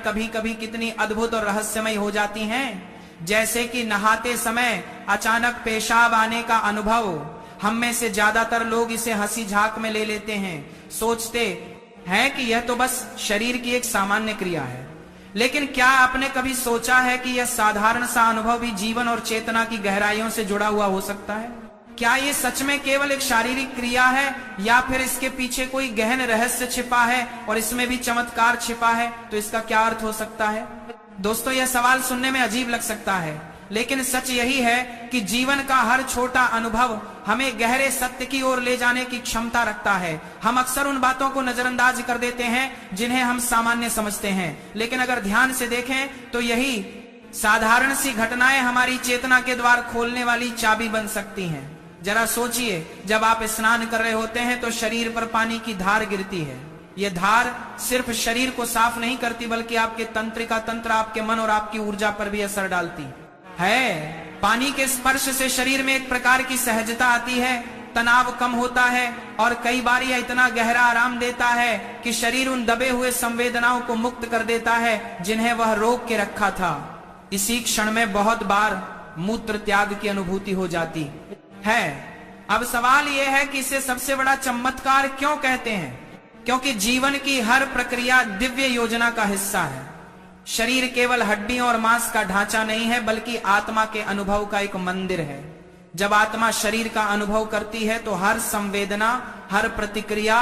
कभी कभी कितनी अद्भुत और रहस्यमय हो जाती हैं। जैसे कि नहाते समय अचानक पेशाब आने का अनुभव, हम में से ज्यादातर लोग इसे हंसी झाक में ले लेते हैं, सोचते हैं कि यह तो बस शरीर की एक सामान्य क्रिया है। लेकिन क्या आपने कभी सोचा है कि यह साधारण सा अनुभव भी जीवन और चेतना की गहराइयों से जुड़ा हुआ हो सकता है? क्या ये सच में केवल एक शारीरिक क्रिया है या फिर इसके पीछे कोई गहन रहस्य छिपा है और इसमें भी चमत्कार छिपा है? तो इसका क्या अर्थ हो सकता है? दोस्तों, यह सवाल सुनने में अजीब लग सकता है, लेकिन सच यही है कि जीवन का हर छोटा अनुभव हमें गहरे सत्य की ओर ले जाने की क्षमता रखता है। हम अक्सर उन बातों को नजरअंदाज कर देते हैं जिन्हें हम सामान्य समझते हैं, लेकिन अगर ध्यान से देखें तो यही साधारण सी घटनाएं हमारी चेतना के द्वार खोलने वाली चाबी बन सकती हैं। जरा सोचिए, जब आप स्नान कर रहे होते हैं तो शरीर पर पानी की धार गिरती है। यह धार सिर्फ शरीर को साफ नहीं करती, बल्कि आपके तंत्रिका तंत्र, आपके मन और आपकी ऊर्जा पर भी असर डालती है। पानी के स्पर्श से शरीर में एक प्रकार की सहजता आती है, तनाव कम होता है और कई बार यह इतना गहरा आराम देता है कि शरीर उन दबे हुए संवेदनाओं को मुक्त कर देता है जिन्हें वह रोक के रखा था। इसी क्षण में बहुत बार मूत्र त्याग की अनुभूति हो जाती है। अब सवाल यह है कि इसे सबसे बड़ा चमत्कार क्यों कहते हैं? क्योंकि जीवन की हर प्रक्रिया दिव्य योजना का हिस्सा है। शरीर केवल हड्डियों और मांस का ढांचा नहीं है, बल्कि आत्मा के अनुभव का एक मंदिर है। जब आत्मा शरीर का अनुभव करती है तो हर संवेदना, हर प्रतिक्रिया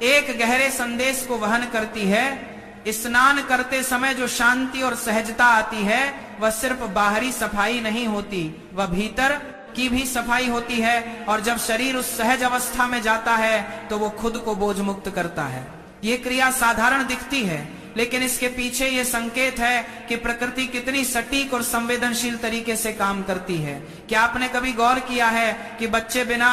एक गहरे संदेश को वहन करती है। स्नान करते समय जो शांति और सहजता आती है वह सिर्फ बाहरी सफाई नहीं होती, वह भीतर की भी सफाई होती है। और जब शरीर उस सहज अवस्था में जाता है तो वो खुद को बोझ मुक्त करता है। ये क्रिया साधारण दिखती है, लेकिन इसके पीछे ये संकेत है कि प्रकृति कितनी सटीक और संवेदनशील तरीके से काम करती है। क्या आपने कभी गौर किया है कि बच्चे बिना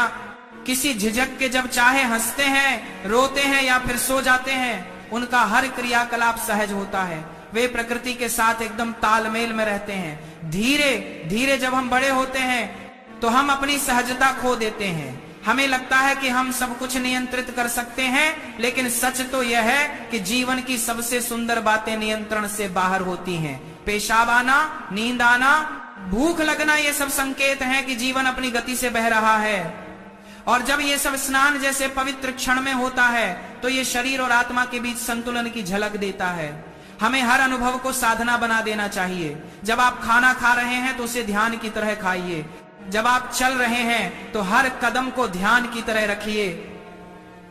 किसी झिझक के जब चाहे हंसते हैं, रोते हैं या फिर सो जाते हैं? उनका हर क्रियाकलाप सहज होता है। वे प्रकृति के साथ एकदम तालमेल में रहते हैं। धीरे धीरे जब हम बड़े होते हैं तो हम अपनी सहजता खो देते हैं। हमें लगता है कि हम सब कुछ नियंत्रित कर सकते हैं, लेकिन सच तो यह है कि जीवन की सबसे सुंदर बातें नियंत्रण से बाहर होती हैं। पेशाब आना, नींद आना, भूख लगना, ये सब संकेत हैं कि जीवन अपनी गति से बह रहा है। और जब ये सब स्नान जैसे पवित्र क्षण में होता है तो ये शरीर और आत्मा के बीच संतुलन की झलक देता है। हमें हर अनुभव को साधना बना देना चाहिए। जब आप खाना खा रहे हैं तो उसे ध्यान की तरह खाइए। जब आप चल रहे हैं तो हर कदम को ध्यान की तरह रखिए।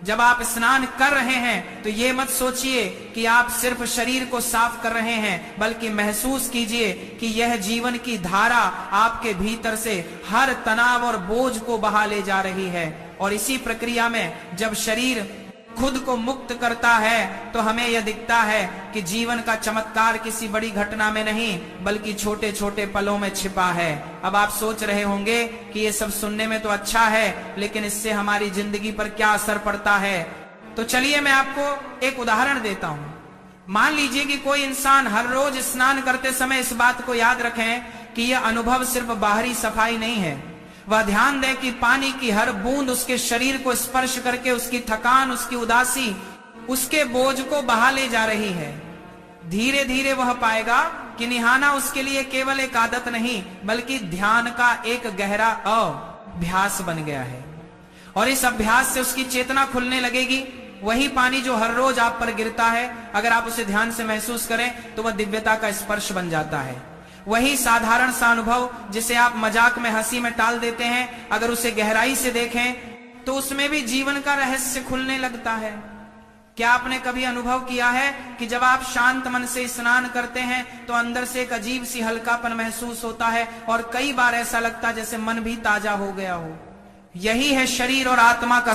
जब आप स्नान कर रहे हैं तो ये मत सोचिए कि आप सिर्फ शरीर को साफ कर रहे हैं, बल्कि महसूस कीजिए कि यह जीवन की धारा आपके भीतर से हर तनाव और बोझ को बहा ले जा रही है। और इसी प्रक्रिया में जब शरीर खुद को मुक्त करता है तो हमें यह दिखता है कि जीवन का चमत्कार किसी बड़ी घटना में नहीं, बल्कि छोटे छोटे पलों में छिपा है। अब आप सोच रहे होंगे कि ये सब सुनने में तो अच्छा है, लेकिन इससे हमारी जिंदगी पर क्या असर पड़ता है? तो चलिए मैं आपको एक उदाहरण देता हूं। मान लीजिए कि कोई इंसान हर रोज स्नान करते समय इस बात को याद रखें कि यह अनुभव सिर्फ बाहरी सफाई नहीं है। वह ध्यान दे कि पानी की हर बूंद उसके शरीर को स्पर्श करके उसकी थकान, उसकी उदासी, उसके बोझ को बहा ले जा रही है। धीरे धीरे वह पाएगा कि नहाना उसके लिए केवल एक आदत नहीं, बल्कि ध्यान का एक गहरा अभ्यास बन गया है। और इस अभ्यास से उसकी चेतना खुलने लगेगी। वही पानी जो हर रोज आप पर गिरता है, अगर आप उसे ध्यान से महसूस करें तो वह दिव्यता का स्पर्श बन जाता है। वही साधारण सा अनुभव जिसे आप मजाक में, हंसी में टाल देते हैं, अगर उसे गहराई से देखें तो उसमें भी जीवन का रहस्य खुलने लगता है। क्या आपने कभी अनुभव किया है कि जब आप शांत मन से स्नान करते हैं तो अंदर से एक अजीब सी हल्कापन महसूस होता है और कई बार ऐसा लगता है जैसे मन भी ताजा हो गया हो? यही है शरीर और आत्मा का